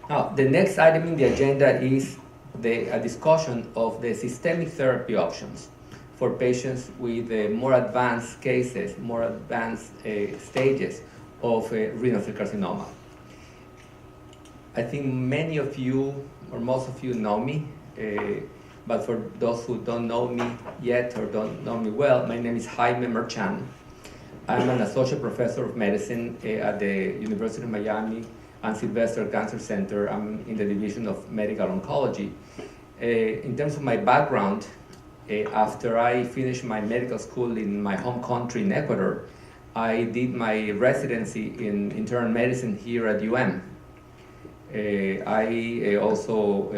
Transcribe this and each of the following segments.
Now, the next item in the agenda is a discussion of the systemic therapy options for patients with more advanced cases, more advanced stages of renal cell carcinoma. I think many of you, or most of you, know me, but for those who don't know me yet or don't know me well, my name is Jaime Merchan. I'm an associate professor of medicine at the University of Miami and Sylvester Cancer Center. I'm in the division of medical oncology. In terms of my background, after I finished my medical school in my home country in Ecuador, I did my residency in internal medicine here at UM. I also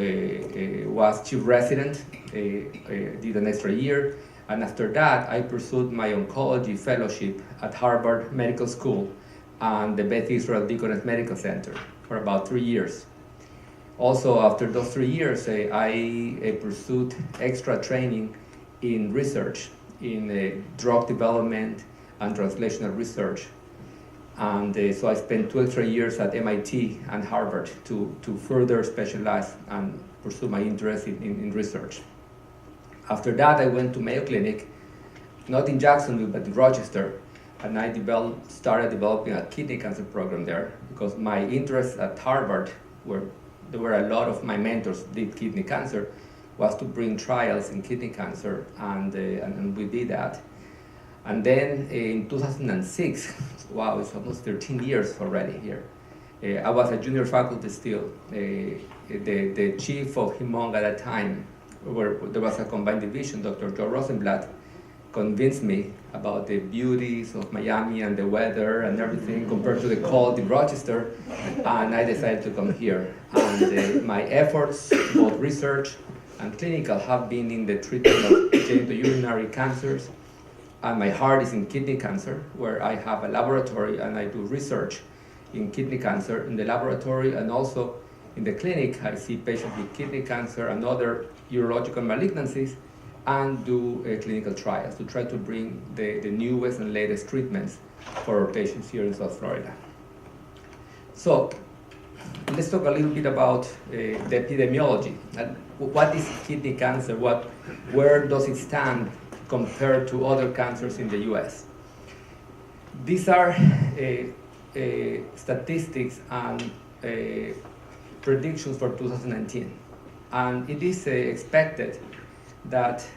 was chief resident, did an extra year, and after that I pursued my oncology fellowship at Harvard Medical School and the Beth Israel Deaconess Medical Center for about 3 years. Also, after those 3 years, I pursued extra training in research, in drug development and translational research. And so I spent 2 extra years at MIT and Harvard to further specialize and pursue my interest in research. After that, I went to Mayo Clinic, not in Jacksonville, but in Rochester, and I started developing a kidney cancer program there because my interest at Harvard, where there were a lot of my mentors did kidney cancer, was to bring trials in kidney cancer, and we did that. And then in 2006, wow, it's almost 13 years already here. I was a junior faculty still. The chief of Hemong at that time, where there was a combined division, Dr. Joe Rosenblatt, convinced me about the beauties of Miami and the weather and everything compared to the cold in Rochester, and I decided to come here. And my efforts, both research and clinical, have been in the treatment of genitourinary cancers, and my heart is in kidney cancer, where I have a laboratory and I do research in kidney cancer in the laboratory, and also in the clinic I see patients with kidney cancer and other urological malignancies and do clinical trials to try to bring the newest and latest treatments for our patients here in South Florida. So let's talk a little bit about the epidemiology. What is kidney cancer? Where does it stand compared to other cancers in the US? These are statistics and predictions for 2019. And it is expected that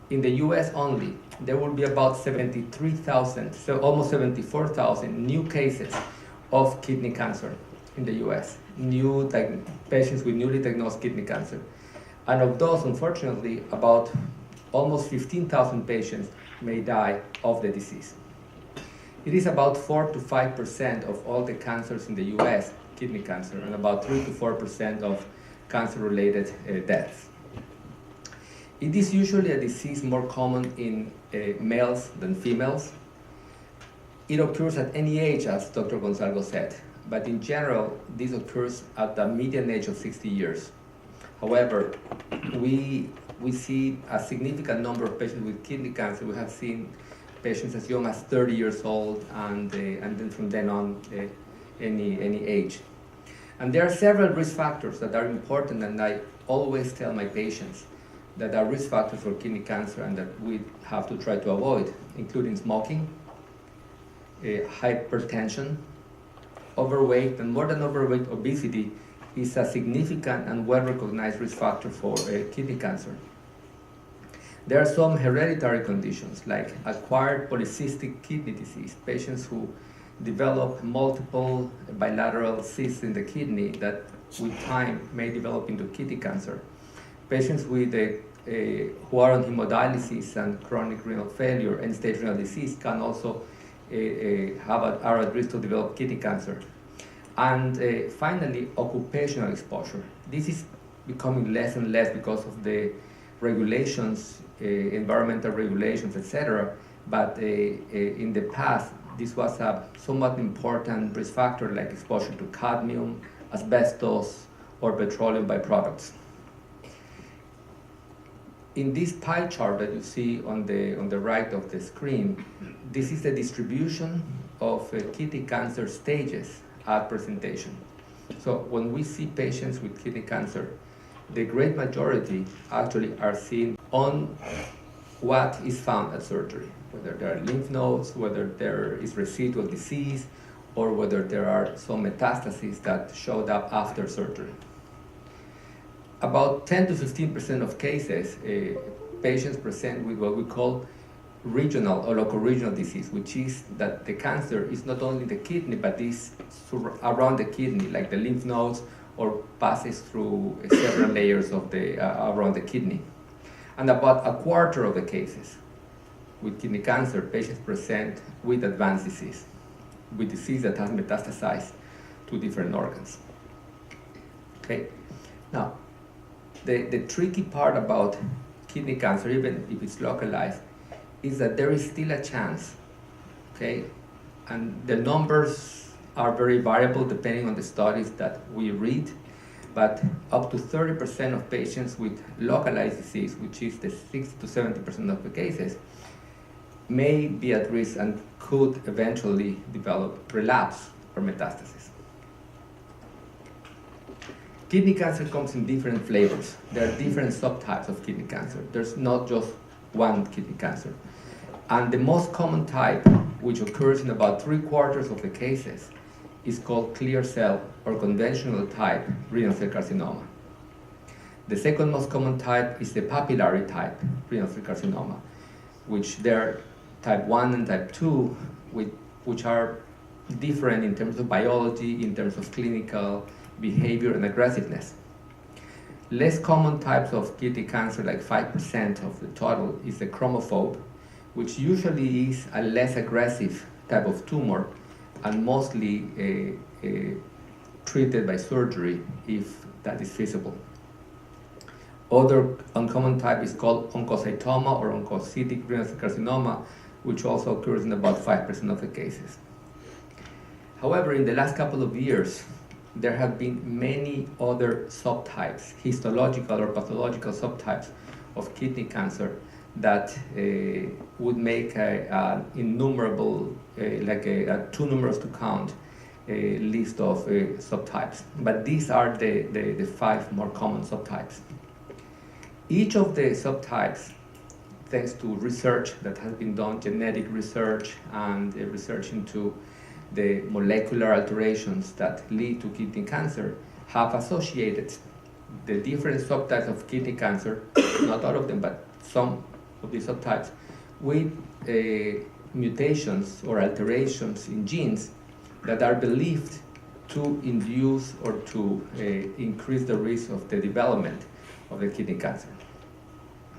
in the US only, there will be about 73,000, so almost 74,000 new cases of kidney cancer in the US, patients with newly diagnosed kidney cancer. And of those, unfortunately, about almost 15,000 patients may die of the disease. It is about 4 to 5% of all the cancers in the US, kidney cancer, and about 3 to 4% of cancer-related deaths. It is usually a disease more common in males than females. It occurs at any age, as Dr. Gonzalez said, but in general, this occurs at the median age of 60 years. However, we see a significant number of patients with kidney cancer. We have seen patients as young as 30 years old, and then from then on, any age. And there are several risk factors that are important, and I always tell my patients that are risk factors for kidney cancer and that we have to try to avoid, including smoking, hypertension, overweight, and more than overweight, obesity is a significant and well-recognized risk factor for kidney cancer. There are some hereditary conditions like acquired polycystic kidney disease, patients who develop multiple bilateral cysts in the kidney that with time may develop into kidney cancer. Patients with who are on hemodialysis and chronic renal failure and stage renal disease can also are at risk to develop kidney cancer. And finally, occupational exposure. This is becoming less and less because of the regulations, environmental regulations, etc. But in the past, this was a somewhat important risk factor like exposure to cadmium, asbestos, or petroleum byproducts. In this pie chart that you see on the right of the screen, this is the distribution of kidney cancer stages at presentation. So when we see patients with kidney cancer, the great majority actually are seen on what is found at surgery, whether there are lymph nodes, whether there is residual disease, or whether there are some metastases that showed up after surgery. About 10 to 15% of cases, patients present with what we call regional or locoregional disease, which is that the cancer is not only the kidney, but is around the kidney, like the lymph nodes, or passes through several layers of the around the kidney. And about a quarter of the cases with kidney cancer, patients present with advanced disease, with disease that has metastasized to different organs. Okay, now the tricky part about kidney cancer, even if it's localized, is that there is still a chance, okay? And the numbers are very variable depending on the studies that we read, but up to 30% of patients with localized disease, which is the 60 to 70% of the cases, may be at risk and could eventually develop relapse or metastasis. Kidney cancer comes in different flavors. There are different subtypes of kidney cancer. There's not just one kidney cancer. And the most common type, which occurs in about 3/4 of the cases, is called clear cell or conventional type renal cell carcinoma. The second most common type is the papillary type renal cell carcinoma, which there are type 1 and type 2, which are different in terms of biology, in terms of clinical behavior and aggressiveness. Less common types of kidney cancer, like 5% of the total, is the chromophobe, which usually is a less aggressive type of tumor and mostly treated by surgery if that is feasible. Other uncommon type is called oncocytoma or oncocytic renal cell carcinoma, which also occurs in about 5% of the cases. However, in the last couple of years, there have been many other subtypes, histological or pathological subtypes of kidney cancer that would make an innumerable, too numerous to count, list of subtypes. But these are the 5 more common subtypes. Each of the subtypes, thanks to research that has been done, genetic research and research into the molecular alterations that lead to kidney cancer, have associated the different subtypes of kidney cancer, not all of them, but some of these subtypes, with mutations or alterations in genes that are believed to induce or to increase the risk of the development of the kidney cancer.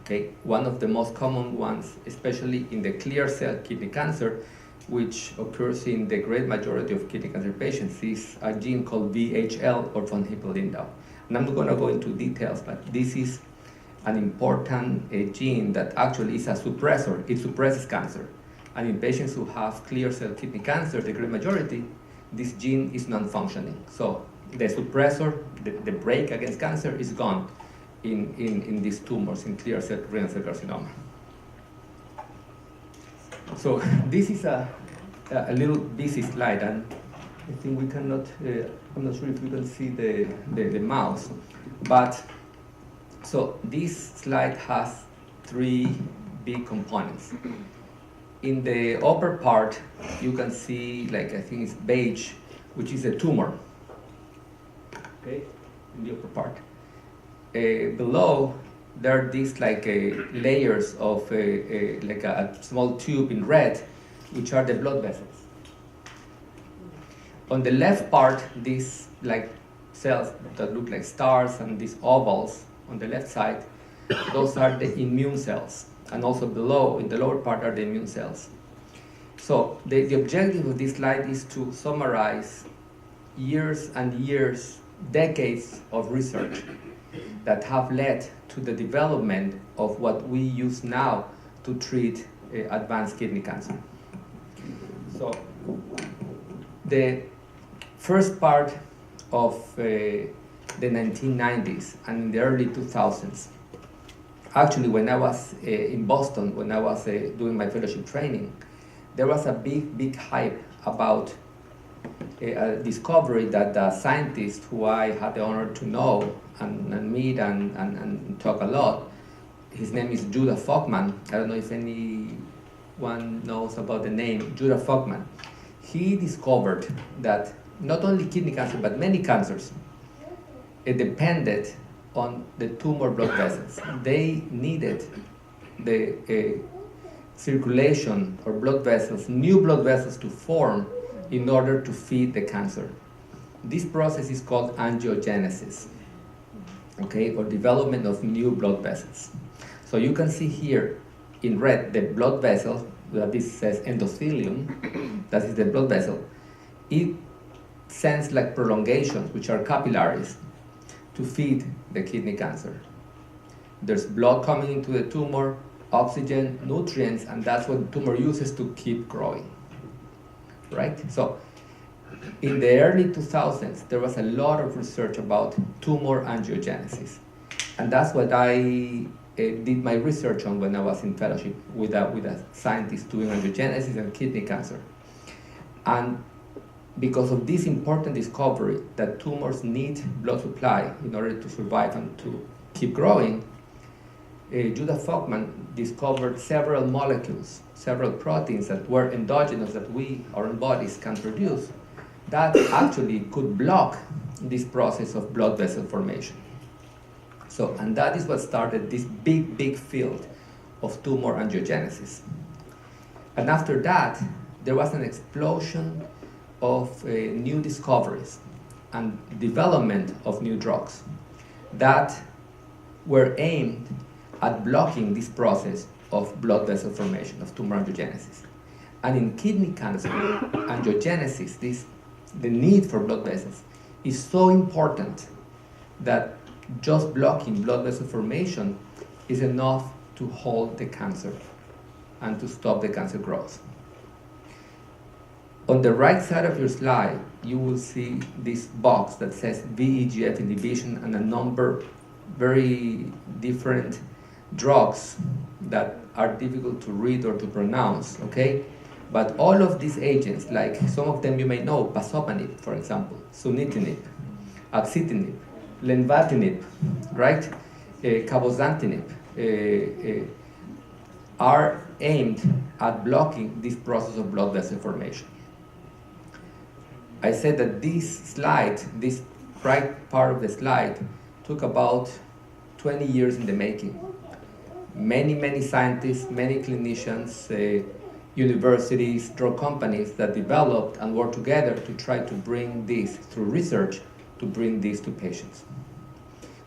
Okay, one of the most common ones, especially in the clear cell kidney cancer, which occurs in the great majority of kidney cancer patients, is a gene called VHL or von Hippel-Lindau. And I'm not going to go into details, but this is an important gene that actually is a suppressor. It suppresses cancer. And in patients who have clear cell kidney cancer, the great majority, this gene is non-functioning. So the suppressor, the brake against cancer, is gone in these tumors, in clear cell renal cell carcinoma. So this is a little busy slide, and I think we cannot, I'm not sure if we can see the mouse, but so this slide has 3 big components. In the upper part, you can see, like, I think it's beige, which is a tumor, okay, in the upper part. Below, there are these layers of like a small tube in red, which are the blood vessels. On the left part, these cells that look like stars and these ovals on the left side, those are the immune cells. And also below, in the lower part, are the immune cells. So the objective of this slide is to summarize years and years, decades of research that have led to the development of what we use now to treat advanced kidney cancer. So the first part of the 1990s and in the early 2000s, actually when I was in Boston, when I was doing my fellowship training, there was a big hype about a discovery that the scientist who I had the honor to know and meet and talk a lot, his name is Judah Folkman. I don't know if anyone knows about the name Judah Folkman. He discovered that not only kidney cancer, but many cancers, it depended on the tumor blood vessels. They needed the circulation or blood vessels, new blood vessels to form in order to feed the cancer. This process is called angiogenesis, okay, or development of new blood vessels. So you can see here in red the blood vessel, that this says endothelium, that is the blood vessel. It sends like prolongations, which are capillaries, to feed the kidney cancer. There's blood coming into the tumor, oxygen, nutrients, and that's what the tumor uses to keep growing, right? So in the early 2000s, there was a lot of research about tumor angiogenesis. And that's what I did my research on when I was in fellowship with a scientist doing angiogenesis and kidney cancer. And because of this important discovery that tumors need blood supply in order to survive and to keep growing, Judah Folkman discovered several molecules, several proteins that were endogenous that we, our own bodies, can produce that actually could block this process of blood vessel formation. So, and that is what started this big field of tumor angiogenesis. And after that, there was an explosion of new discoveries and development of new drugs that were aimed at blocking this process of blood vessel formation, of tumor angiogenesis. And in kidney cancer, angiogenesis, the need for blood vessels, is so important that just blocking blood vessel formation is enough to halt the cancer and to stop the cancer growth. On the right side of your slide, you will see this box that says VEGF inhibition and a number very different drugs that are difficult to read or to pronounce, okay? But all of these agents, like some of them you may know, pazopanib, for example, sunitinib, axitinib, lenvatinib, right? Cabozantinib, are aimed at blocking this process of blood vessel formation. I said that this slide, this right part of the slide, took about 20 years in the making. Many scientists, many clinicians, universities, drug companies that developed and worked together to try to bring this, through research, to bring this to patients.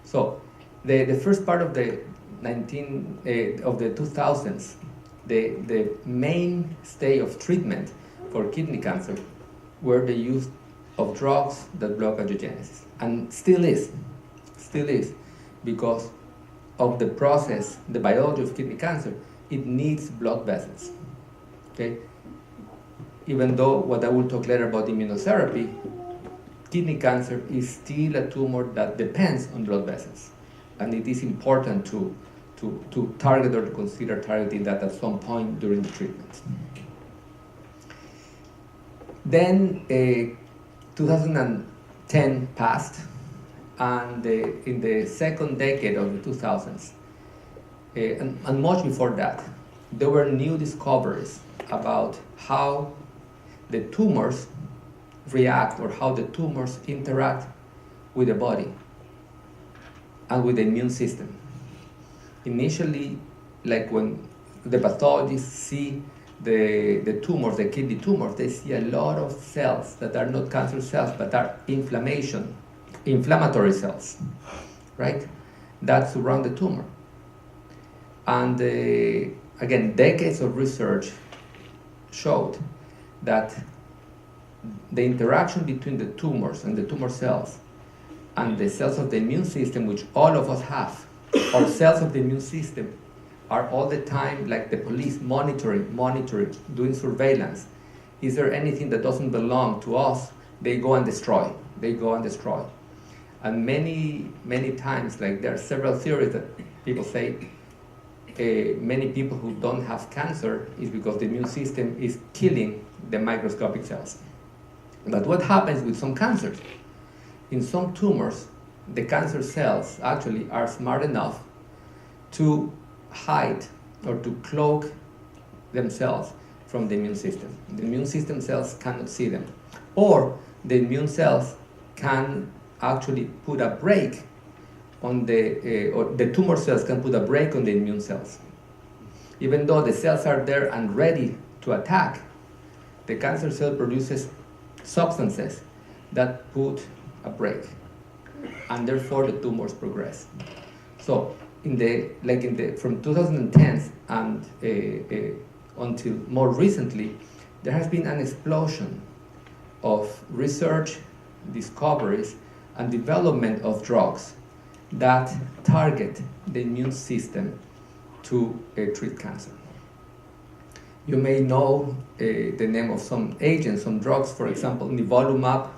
So the first part of the 2000s, the mainstay of treatment for kidney cancer were the use of drugs that block angiogenesis, and still is, because of the process, the biology of kidney cancer. It needs blood vessels, okay? Even though what I will talk later about immunotherapy, kidney cancer is still a tumor that depends on blood vessels, and it is important to target or to consider targeting that at some point during the treatment. Then 2010 passed, and in the second decade of the 2000s, and much before that, there were new discoveries about how the tumors react or how the tumors interact with the body and with the immune system. Initially, like when the pathologists see the tumors, the kidney tumors, they see a lot of cells that are not cancer cells, but are inflammatory cells, right? That surround the tumor. And again, decades of research showed that the interaction between the tumors and the tumor cells and the cells of the immune system, which all of us have, or cells of the immune system, are all the time like the police monitoring, doing surveillance. Is there anything that doesn't belong to us? They go and destroy. And many times, like there are several theories that people say many people who don't have cancer is because the immune system is killing the microscopic cells. But what happens with some cancers? In some tumors, the cancer cells actually are smart enough to hide or to cloak themselves from the immune system. The immune system cells cannot see them. Or the immune cells can actually put a brake on or the tumor cells can put a brake on the immune cells. Even though the cells are there and ready to attack, the cancer cell produces substances that put a brake, and therefore the tumors progress. So from 2010 and until more recently, there has been an explosion of research, discoveries, and development of drugs that target the immune system to treat cancer. You may know the name of some agents, some drugs, for example, nivolumab,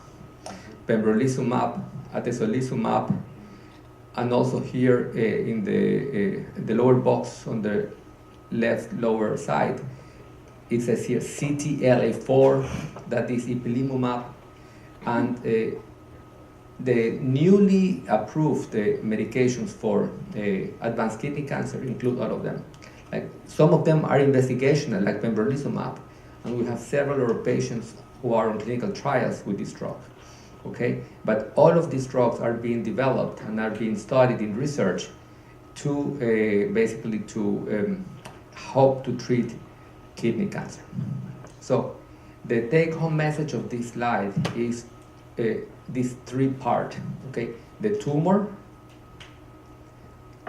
pembrolizumab, atezolizumab, and also here in the lower box on the left lower side, it says here CTLA4, that is ipilimumab, and the newly approved medications for advanced kidney cancer include all of them. Like some of them are investigational, like pembrolizumab, and we have several of our patients who are on clinical trials with this drug. Okay, but all of these drugs are being developed and are being studied in research to basically to hope to treat kidney cancer. So the take-home message of this slide is this three-part. Okay, the tumor,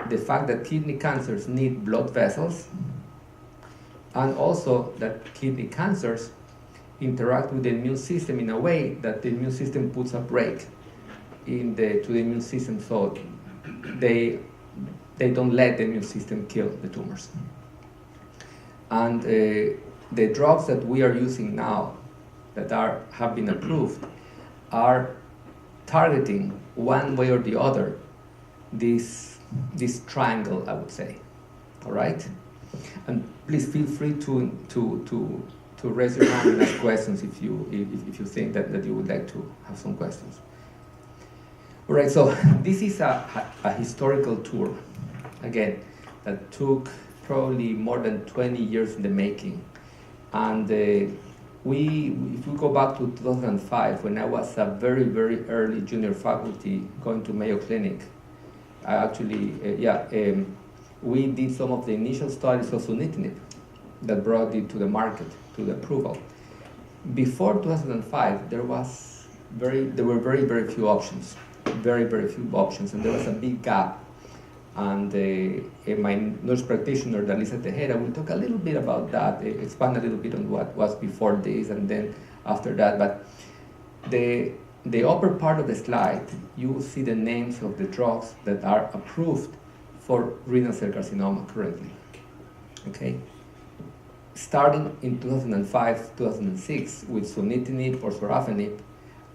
the fact that kidney cancers need blood vessels, and also that kidney cancers interact with the immune system in a way that the immune system puts a brake to the immune system, so they don't let the immune system kill the tumors. And the drugs that we are using now that have been approved are targeting one way or the other this triangle, I would say. All right, and please feel free to raise your hand and ask questions if you think that you would like to have some questions. All right, so this is a historical tour, again, that took probably more than 20 years in the making. And if we go back to 2005, when I was a very, very early junior faculty going to Mayo Clinic, I actually, we did some of the initial studies of sunitinib that brought it to the market, to the approval. Before 2005, there were very, very few options, and there was a big gap. And my nurse practitioner, Dalisa Tejera, will talk a little bit about that, expand a little bit on what was before this and then after that. But the upper part of the slide, you will see the names of the drugs that are approved for renal cell carcinoma currently. Okay? Starting in 2005, 2006 with sunitinib or sorafenib,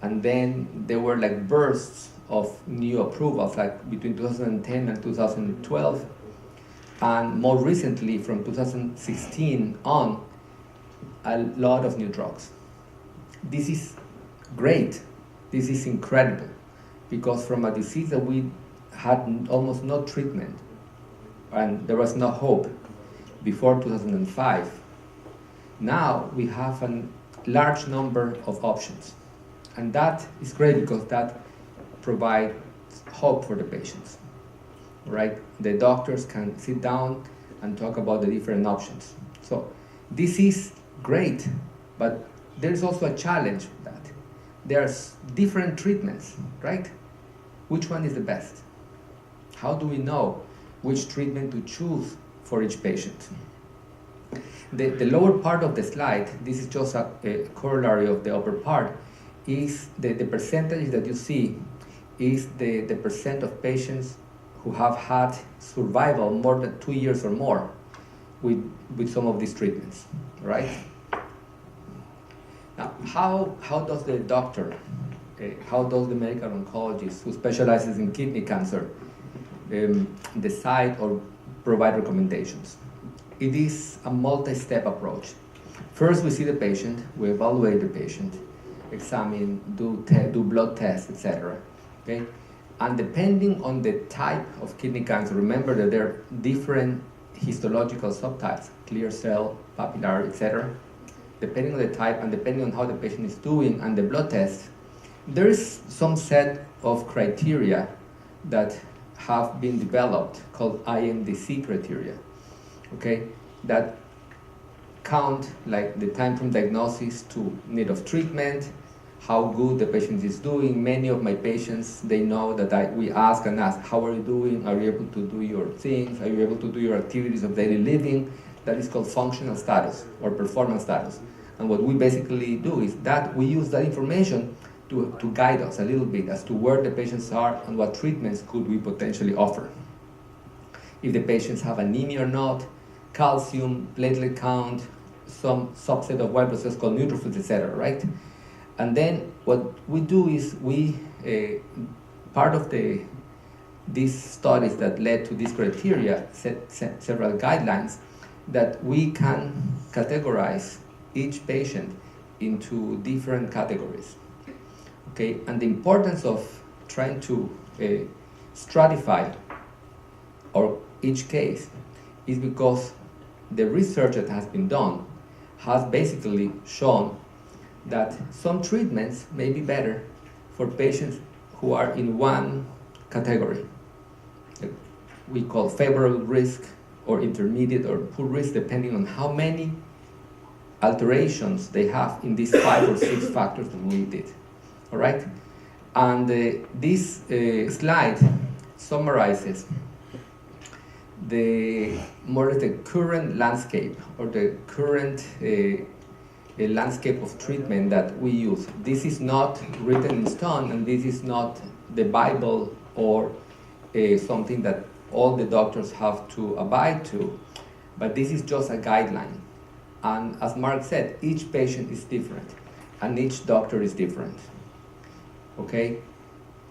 and then there were like bursts of new approvals, like between 2010 and 2012, and more recently from 2016 on, a lot of new drugs. This is great, this is incredible, because from a disease that we had almost no treatment and there was no hope before 2005, now we have a large number of options. And that is great because that provides hope for the patients, right? The doctors can sit down and talk about the different options. So this is great, but there's also a challenge with that. There's different treatments, right? Which one is the best? How do we know which treatment to choose for each patient? The lower part of the slide, this is just a corollary of the upper part, is the percentage that you see is the percent of patients who have had survival more than 2 years or more with some of these treatments, right? Now, how does the doctor, how does the medical oncologist who specializes in kidney cancer decide or provide recommendations? It is a multi-step approach. First, we see the patient, we evaluate the patient, examine, do blood tests, etc. Okay, and depending on the type of kidney cancer, remember that there are different histological subtypes, clear cell, papillary, etc. Depending on the type and depending on how the patient is doing and the blood test, there is some set of criteria that have been developed called IMDC criteria, okay, that count like the time from diagnosis to need of treatment, how good the patient is doing. Many of my patients, they know that we ask, how are you doing? Are you able to do your things? Are you able to do your activities of daily living? That is called functional status or performance status. And what we basically do is that we use that information to guide us a little bit as to where the patients are and what treatments could we potentially offer. If the patients have anemia or not, calcium, platelet count, some subset of white blood cells called neutrophils, etc., right? And then what we do is part of these studies that led to these criteria set several guidelines that we can categorize each patient into different categories. Okay, and the importance of trying to stratify each case is because the research that has been done has basically shown that some treatments may be better for patients who are in one category. We call favorable risk or intermediate or poor risk, depending on how many alterations they have in these 5 or 6 factors that we did. All right? And this slide summarizes more or less the current landscape or the current landscape of treatment that we use. This is not written in stone, and this is not the Bible or something that all the doctors have to abide to, but this is just a guideline. And as Mark said, each patient is different, and each doctor is different. Okay?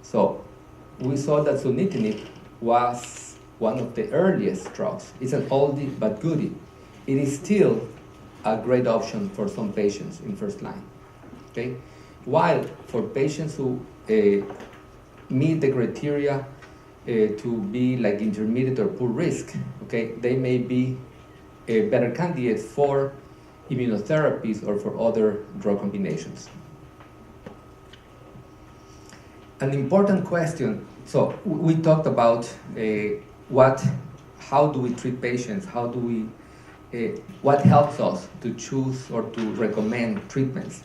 So we saw that sunitinib was one of the earliest drugs. It's an oldie but goodie. It is still a great option for some patients in first line. Okay? While for patients who meet the criteria to be like intermediate or poor risk, okay, they may be a better candidate for immunotherapies or for other drug combinations. An important question, so we talked about how do we treat patients, what helps us to choose or to recommend treatments.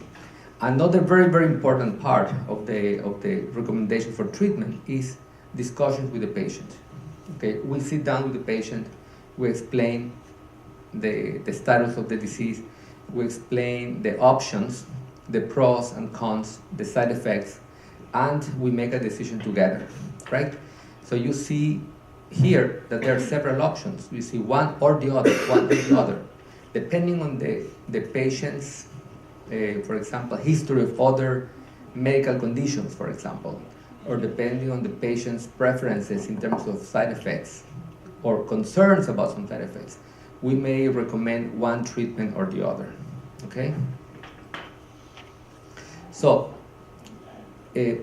Another very, very important part of the recommendation for treatment is discussions with the patient. Okay, we sit down with the patient, we explain the status of the disease, we explain the options, the pros and cons, the side effects, and we make a decision together, right? So you see here that there are several options. You see one or the other, depending on the patient's, for example, history of other medical conditions, for example, or depending on the patient's preferences in terms of side effects or concerns about some side effects. We may recommend one treatment or the other, okay? So,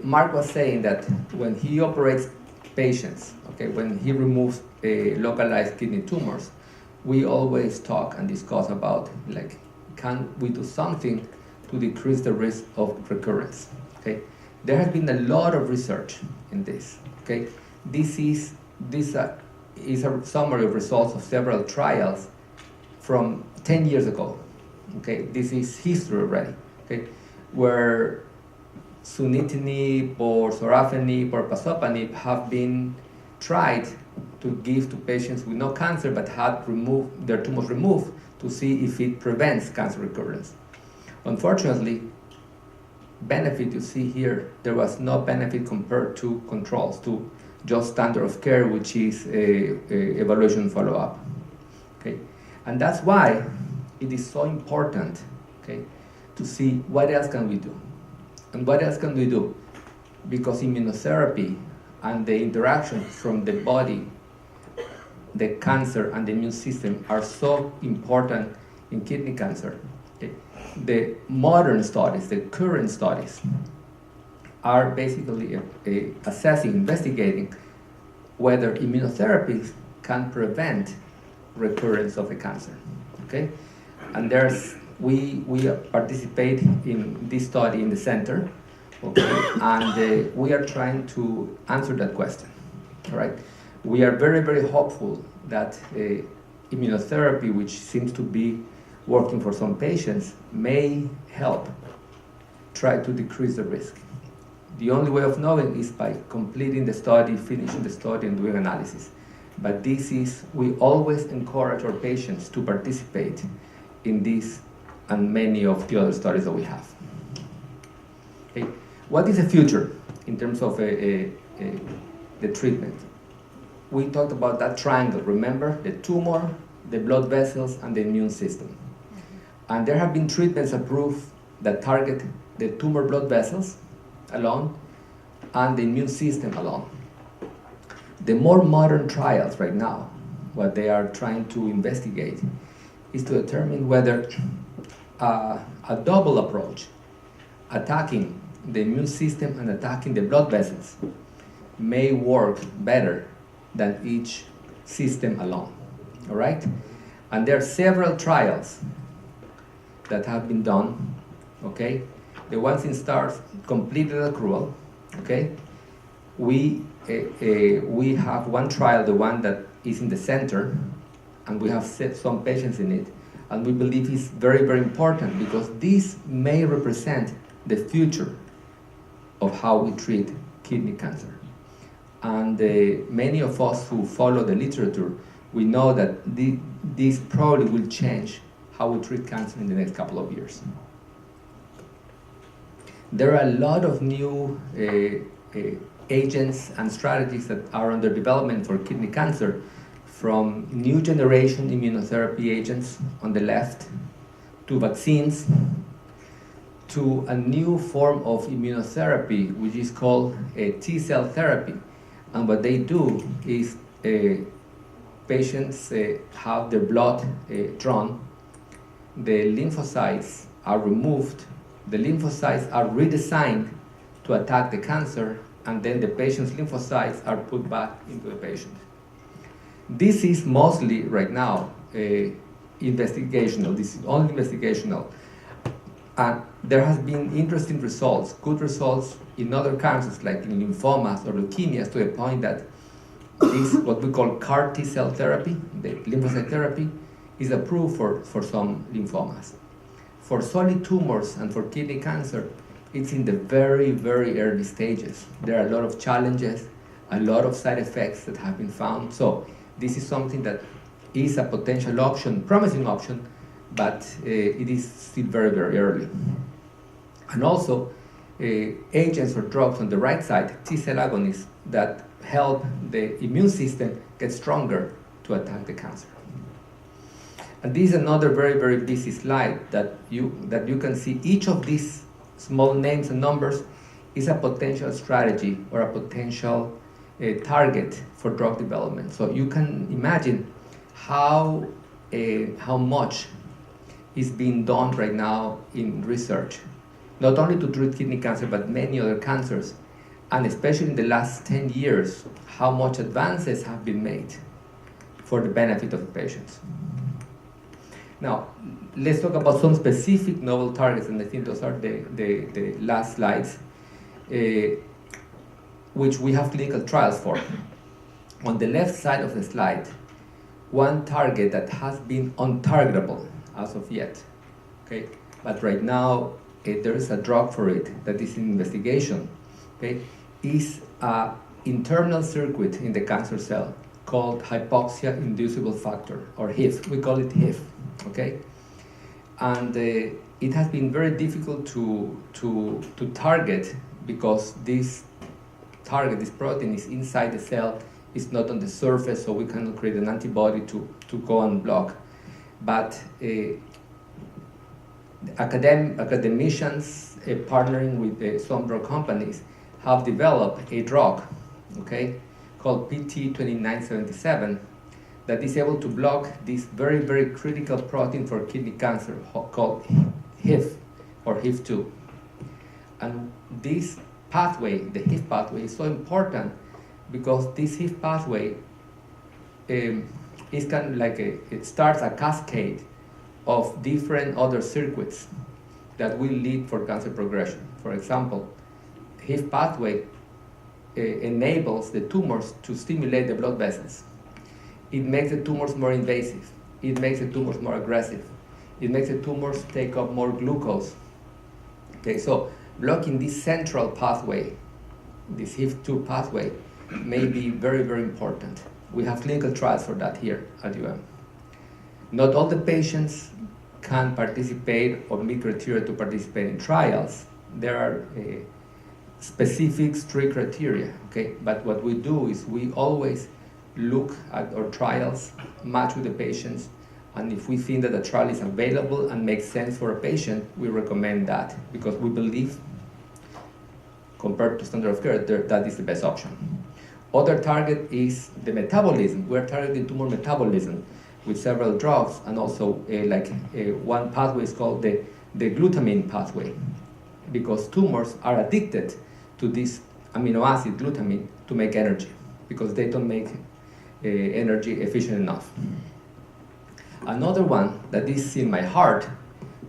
Mark was saying that when he operates patients, okay, when he removes localized kidney tumors, we always talk and discuss about, like, can we do something to decrease the risk of recurrence, okay? There has been a lot of research in this, okay? This is a summary of results of several trials from 10 years ago, okay? This is history already, okay? Where sunitinib or sorafenib or pazopanib have been tried to give to patients with no cancer but had their tumors removed to see if it prevents cancer recurrence. Unfortunately, benefit you see here, there was no benefit compared to controls, to just standard of care, which is evaluation follow-up. Okay, and that's why it is so important, okay, to see what else can we do, and what else can we do, because immunotherapy and the interaction from the body, the cancer and the immune system are so important in kidney cancer Okay. The modern studies, the current studies, are basically assessing, investigating whether immunotherapy can prevent recurrence of the cancer. Okay, and we participate in this study in the center. Okay, and we are trying to answer that question. All right, we are very, very hopeful that immunotherapy, which seems to be working for some patients, may help try to decrease the risk. The only way of knowing is by completing the study, finishing the study, and doing analysis. But we always encourage our patients to participate in this and many of the other studies that we have. Okay. What is the future in terms of the treatment? We talked about that triangle, remember? The tumor, the blood vessels, and the immune system. And there have been treatments approved that target the tumor blood vessels alone and the immune system alone. The more modern trials right now, what they are trying to investigate is to determine whether a double approach, attacking the immune system and attacking the blood vessels, may work better than each system alone. All right? And there are several trials that have been done. Okay? The ones in stars completed accrual. Okay? We have one trial, the one that is in the center, and we have set some patients in it, and we believe it's very, very important because this may represent the future of how we treat kidney cancer. And many of us who follow the literature, we know that this probably will change how we treat cancer in the next couple of years. There are a lot of new agents and strategies that are under development for kidney cancer, from new generation immunotherapy agents on the left, to vaccines, to a new form of immunotherapy, which is called T-cell therapy. And what they do is patients have their blood drawn, the lymphocytes are removed, the lymphocytes are redesigned to attack the cancer, and then the patient's lymphocytes are put back into the patient. This is mostly, right now, investigational. This is only investigational. And there has been interesting results, good results in other cancers, like in lymphomas or leukemias, to the point that this, what we call CAR T-cell therapy, the lymphocyte therapy, is approved for some lymphomas. For solid tumors and for kidney cancer, it's in the very, very early stages. There are a lot of challenges, a lot of side effects that have been found. So this is something that is a potential option, promising option, but it is still very, very early. And also, agents or drugs on the right side, T-cell agonists, that help the immune system get stronger to attack the cancer. And this is another very, very busy slide that you can see. Each of these small names and numbers is a potential strategy or a potential target for drug development. So you can imagine how much is being done right now in research, not only to treat kidney cancer, but many other cancers, and especially in the last 10 years, how much advances have been made for the benefit of the patients. Now, let's talk about some specific novel targets, and I think those are the last slides, which we have clinical trials for. On the left side of the slide, one target that has been untargetable as of yet, okay? But right now, there is a drug for it that is in investigation, okay? Is an internal circuit in the cancer cell called hypoxia-inducible factor, or HIF. We call it HIF, okay? And it has been very difficult to target because this protein is inside the cell, it's not on the surface, so we cannot create an antibody to go and block. But academicians partnering with some drug companies have developed a drug, okay, called PT2977 that is able to block this very, very critical protein for kidney cancer called HIF or HIF2. And this pathway, the HIF pathway, is so important because this HIF pathway is kind of like it starts a cascade of different other circuits that will lead for cancer progression. For example, HIF pathway enables the tumors to stimulate the blood vessels. It makes the tumors more invasive. It makes the tumors more aggressive. It makes the tumors take up more glucose. Okay, so blocking this central pathway, this HIF2 pathway, may be very, very important. We have clinical trials for that here at UM. Not all the patients can participate or meet criteria to participate in trials. There are specific, strict criteria, okay? But what we do is we always look at our trials, match with the patients, and if we think that the trial is available and makes sense for a patient, we recommend that because we believe, compared to standard of care, that is the best option. Other target is the metabolism. We're targeting tumor metabolism with several drugs, and also one pathway is called the glutamine pathway, because tumors are addicted to this amino acid glutamine to make energy, because they don't make energy efficient enough. Another one that is in my heart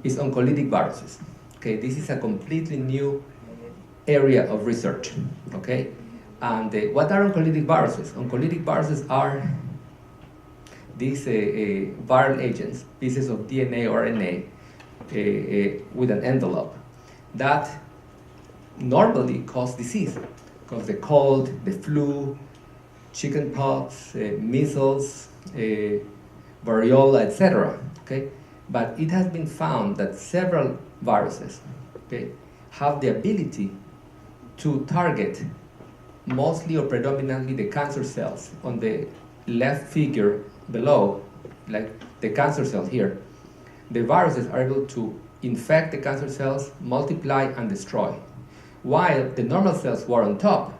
is oncolytic viruses. Okay, this is a completely new area of research. Okay, and what are oncolytic viruses? Oncolytic viruses are these viral agents, pieces of DNA or RNA with an envelope that normally cause disease, cause the cold, the flu, chickenpox, measles, variola, etc. Okay, but it has been found that several viruses, okay, have the ability to target mostly or predominantly the cancer cells. On the left figure below, like the cancer cell here, the viruses are able to infect the cancer cells, multiply and destroy. While the normal cells who are on top,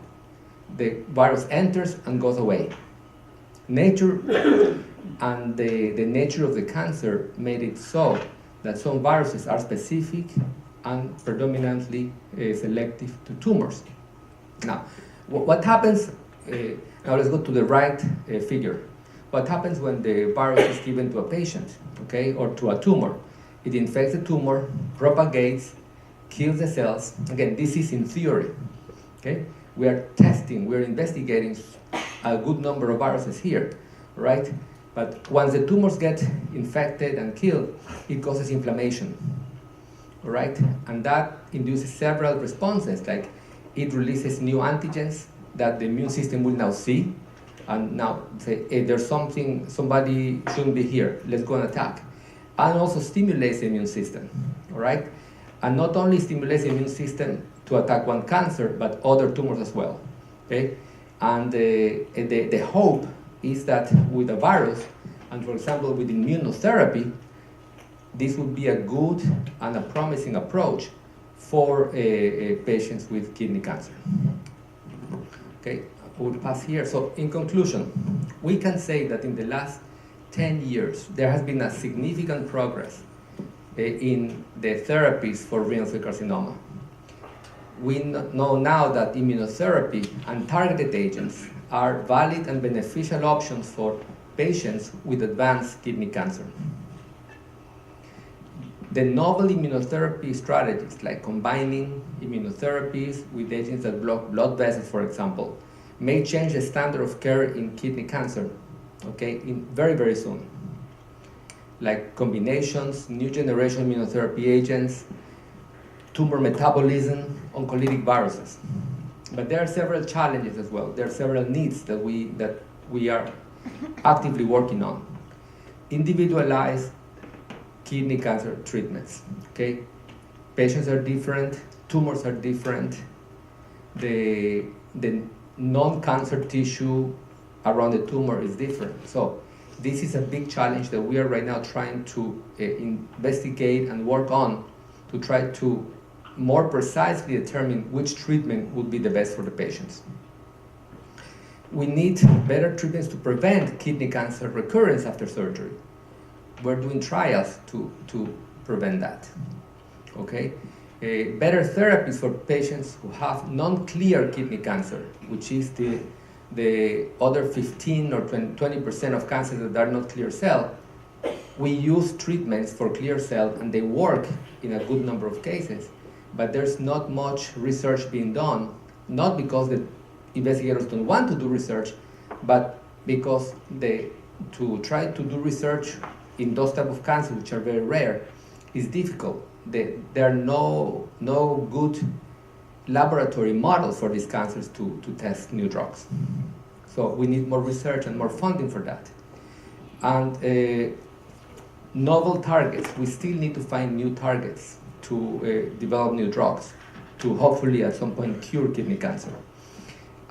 the virus enters and goes away. Nature and the nature of the cancer made it so that some viruses are specific and predominantly selective to tumors. Now, what happens, now let's go to the right figure. What happens when the virus is given to a patient, okay, or to a tumor? It infects the tumor, propagates, kills the cells. Again, this is in theory, okay? We are testing, we're investigating a good number of viruses here, right? But once the tumors get infected and killed, it causes inflammation, all right? And that induces several responses, like it releases new antigens that the immune system will now see, and now say, hey, there's something, somebody shouldn't be here, let's go and attack. And also stimulates the immune system, all right? And not only stimulates the immune system to attack one cancer, but other tumors as well, okay? And the hope is that with a virus, and for example with immunotherapy, this would be a good and a promising approach for patients with kidney cancer. Okay, we'll pass here. So in conclusion, we can say that in the last 10 years, there has been a significant progress in the therapies for renal cell carcinoma. We know now that immunotherapy and targeted agents are valid and beneficial options for patients with advanced kidney cancer. The novel immunotherapy strategies, like combining immunotherapies with agents that block blood vessels, for example, may change the standard of care in kidney cancer, okay, very, very soon. Like combinations, new generation immunotherapy agents, tumor metabolism, oncolytic viruses. But there are several challenges as well. There are several needs that we are actively working on. Individualized kidney cancer treatments, okay? Patients are different, tumors are different, the non-cancer tissue around the tumor is different. So this is a big challenge that we are right now trying to investigate and work on to try to more precisely determine which treatment would be the best for the patients. We need better treatments to prevent kidney cancer recurrence after surgery. We're doing trials to prevent that. okay? Better therapies for patients who have non-clear kidney cancer, which is the other 15 or 20% of cancers that are not clear cell. We use treatments for clear cell and they work in a good number of cases, but there's not much research being done, not because the investigators don't want to do research, but because to try to do research in those type of cancers, which are very rare, is difficult. There are no good laboratory models for these cancers to test new drugs. So we need more research and more funding for that. And novel targets, we still need to find new targets to develop new drugs to hopefully at some point cure kidney cancer.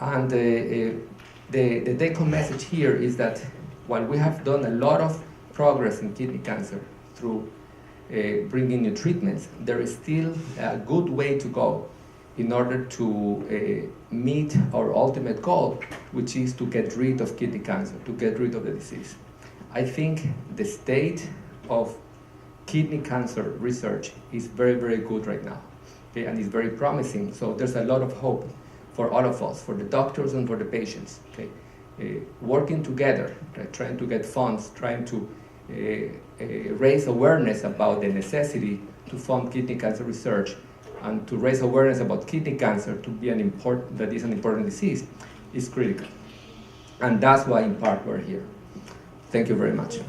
And the take-home message here is that while we have done a lot of progress in kidney cancer through bringing new treatments, there is still a good way to go in order to meet our ultimate goal, which is to get rid of kidney cancer, to get rid of the disease. I think the state of kidney cancer research is very, very good right now, okay, and is very promising. So there's a lot of hope for all of us, for the doctors and for the patients, okay? Working together, right, trying to get funds, trying to raise awareness about the necessity to fund kidney cancer research and to raise awareness about kidney cancer to be an important disease is critical. And that's why in part we're here. Thank you very much.